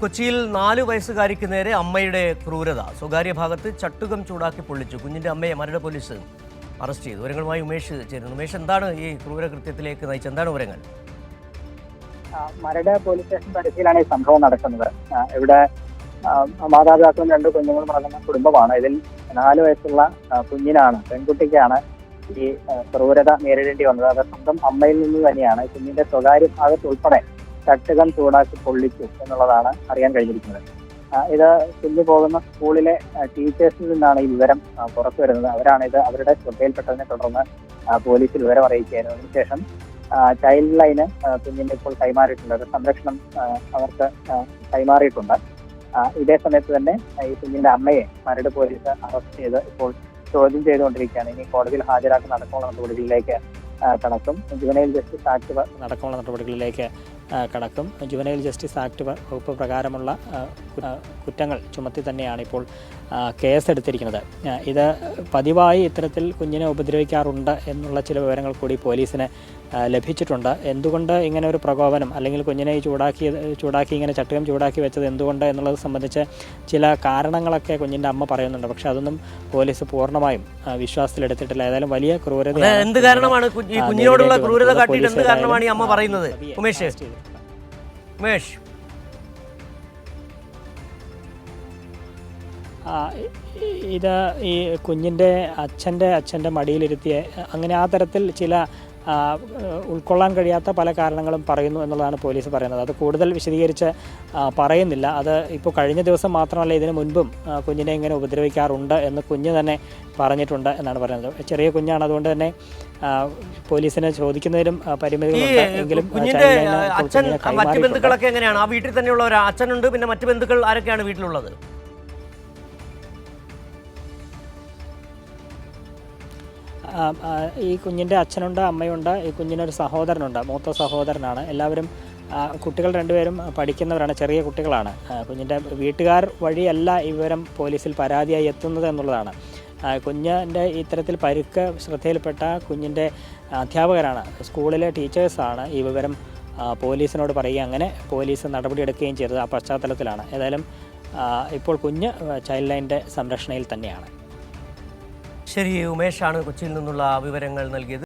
കൊച്ചിയിൽ 4 വയസ്സുകാരിക്ക് നേരെ അമ്മയുടെ ക്രൂരത. സ്വകാര്യ ഭാഗത്ത് ചട്ടുകം ചൂടാക്കി പൊള്ളിച്ചു. കുഞ്ഞിന്റെ അമ്മയെ മരട് പോലീസ് അറസ്റ്റ് ചെയ്തു. വിവരങ്ങളുമായി ഉമേഷ് ചേരുന്നു. ഉമേഷ്, എന്താണ് ഈ ക്രൂരകൃത്യത്തിലേക്ക് നയിച്ചത്? എന്താണ് വിവരങ്ങൾ? മരട് പോലീസ് സ്റ്റേഷൻ പരിധിയിലാണ് ഈ സംഭവം നടക്കുന്നത്. ഇവിടെ മാതാപിതാക്കളും 2 കുഞ്ഞുങ്ങളും അടങ്ങുന്ന കുടുംബമാണ്. ഇതിൽ 4 വയസ്സുള്ള കുഞ്ഞിനാണ്, പെൺകുട്ടിക്കാണ് ഈ ക്രൂരത നേരിടേണ്ടി വന്നത്. അത് സ്വന്തം അമ്മയിൽ നിന്ന് തന്നെയാണ്. കുഞ്ഞിന്റെ സ്വകാര്യ ഭാഗത്ത് ഉൾപ്പെടെ ചട്ടുകം ചൂടാക്കി പൊള്ളിച്ചു എന്നുള്ളതാണ് അറിയാൻ കഴിഞ്ഞിരിക്കുന്നത്. ഇത് കുഞ്ഞു പോകുന്ന സ്കൂളിലെ ടീച്ചേഴ്സിൽ നിന്നാണ് ഈ വിവരം പുറത്തു വരുന്നത്. അവരാണ് ഇത് അവരുടെ ശ്രദ്ധയിൽപ്പെട്ടതിനെ തുടർന്ന് പോലീസിൽ വിവരം അറിയിക്കുകയായിരുന്നു. അതിനുശേഷം ചൈൽഡ് ലൈന് കുഞ്ഞിന്റെ ഇപ്പോൾ കൈമാറിയിട്ടുണ്ട്. ഒരു സംരക്ഷണം അവർക്ക് കൈമാറിയിട്ടുണ്ട്. ഇതേ സമയത്ത് തന്നെ ഈ കുഞ്ഞിന്റെ അമ്മയെ മരട് പോലീസ് അറസ്റ്റ് ചെയ്ത് ഇപ്പോൾ ചോദ്യം ചെയ്തുകൊണ്ടിരിക്കുകയാണ്. ഇനി കോടതിയിൽ ഹാജരാക്കുന്ന നടക്കമുള്ള നടപടികളിലേക്ക് കടക്കും. ജുവനൈൽ ജസ്റ്റിസ് ആക്ട് വകുപ്പ് പ്രകാരമുള്ള കുറ്റങ്ങൾ ചുമത്തി തന്നെയാണ് ഇപ്പോൾ കേസെടുത്തിരിക്കുന്നത്. ഇത് പതിവായി ഇത്തരത്തിൽ കുഞ്ഞിനെ ഉപദ്രവിക്കാറുണ്ട് എന്നുള്ള ചില വിവരങ്ങൾ കൂടി പോലീസിന് ലഭിച്ചിട്ടുണ്ട്. എന്തുകൊണ്ട് ഇങ്ങനെ ഒരു പ്രകോപനം, അല്ലെങ്കിൽ കുഞ്ഞിനെ ചൂടാക്കി ഇങ്ങനെ ചട്ടുകം ചൂടാക്കി വെച്ചത് എന്തുകൊണ്ട് എന്നുള്ളത് സംബന്ധിച്ച് ചില കാരണങ്ങളൊക്കെ കുഞ്ഞിൻ്റെ അമ്മ പറയുന്നുണ്ട്. പക്ഷെ അതൊന്നും പോലീസ് പൂർണ്ണമായും വിശ്വാസത്തിലെടുത്തിട്ടില്ല. ഏതായാലും വലിയ ക്രൂരത. എന്ത് കാരണമാണ് ഈ കുഞ്ഞിനോടുള്ള ക്രൂരത കാട്ടിയിട്ട് എന്ത് കാരണമാണ് ഈ അമ്മ പറയുന്നത്? ഉമേഷ് ഇത് ഈ കുഞ്ഞിൻ്റെ അച്ഛൻ്റെ മടിയിലിരുത്തിയ അങ്ങനെ ആ തരത്തിൽ ചില ഉൾക്കൊള്ളാൻ കഴിയാത്ത പല കാരണങ്ങളും പറയുന്നു എന്നുള്ളതാണ് പോലീസ് പറയുന്നത്. അത് കൂടുതൽ വിശദീകരിച്ച് പറയുന്നില്ല. അത് ഇപ്പോൾ കഴിഞ്ഞ ദിവസം മാത്രമല്ല, ഇതിനു മുൻപും കുഞ്ഞിനെ ഇങ്ങനെ ഉപദ്രവിക്കാറുണ്ട് എന്ന് കുഞ്ഞ് തന്നെ പറഞ്ഞിട്ടുണ്ട് എന്നാണ് പറയുന്നത്. ചെറിയ കുഞ്ഞാണ്, അതുകൊണ്ട് തന്നെ പോലീസിനെ ചോദിക്കുന്നതിലും പരിമിതികളുണ്ട്. എങ്കിലും മറ്റു ബന്ധുക്കളൊക്കെ എങ്ങനെയാണ്? ആ വീട്ടിൽ തന്നെയുള്ള ഒരു അച്ഛനുണ്ട്, പിന്നെ മറ്റു ബന്ധുക്കൾ ആരൊക്കെയാണ് വീട്ടിലുള്ളത്? ഈ കുഞ്ഞിൻ്റെ അച്ഛനുണ്ട്, അമ്മയുണ്ട്, ഈ കുഞ്ഞിനൊരു സഹോദരനുണ്ട്, മൂത്ത സഹോദരനാണ്. എല്ലാവരും കുട്ടികൾ 2 പേരും പഠിക്കുന്നവരാണ്, ചെറിയ കുട്ടികളാണ്. കുഞ്ഞിൻ്റെ വീട്ടുകാർ വഴിയല്ല ഈ വിവരം പോലീസിൽ പരാതിയായി എത്തുന്നത് എന്നുള്ളതാണ്. കുഞ്ഞിൻ്റെ ഇത്തരത്തിൽ പരുക്ക് ശ്രദ്ധയിൽപ്പെട്ട കുഞ്ഞിൻ്റെ അധ്യാപകരാണ്, സ്കൂളിലെ ടീച്ചേഴ്സാണ് ഈ വിവരം പോലീസിനോട് പറയുകയും അങ്ങനെ പോലീസ് നടപടിയെടുക്കുകയും ചെയ്തത് ആ പശ്ചാത്തലത്തിലാണ്. ഏതായാലും ഇപ്പോൾ കുഞ്ഞ് ചൈൽഡ് ലൈനിൻ്റെ സംരക്ഷണയിൽ തന്നെയാണ്. ശരി, ഉമേഷാണ് കൊച്ചിയിൽ നിന്നുള്ള വിവരങ്ങൾ നൽകിയത്.